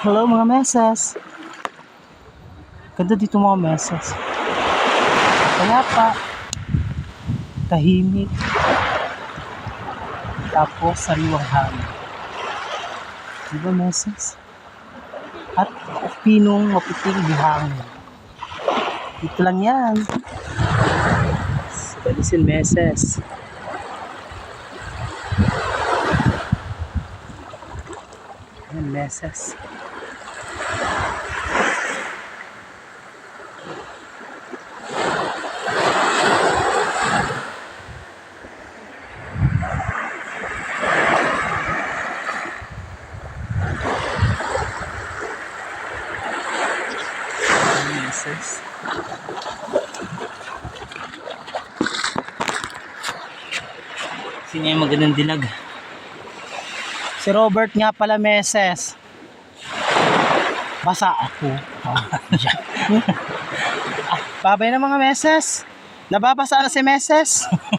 Hello mga mesas. Ganda dito mga mesas. Kaya pa tahimik. Tapos sariwang hangin. Diba mesas? At pinong maputing bihangin. Dito lang yan. Dalisin mesas. Ayan mesas. Mesas. Sino yung magandang dilag? Si Robert nga pala meses. Basa ako. Babay na mga meses. Nababasa na si meses.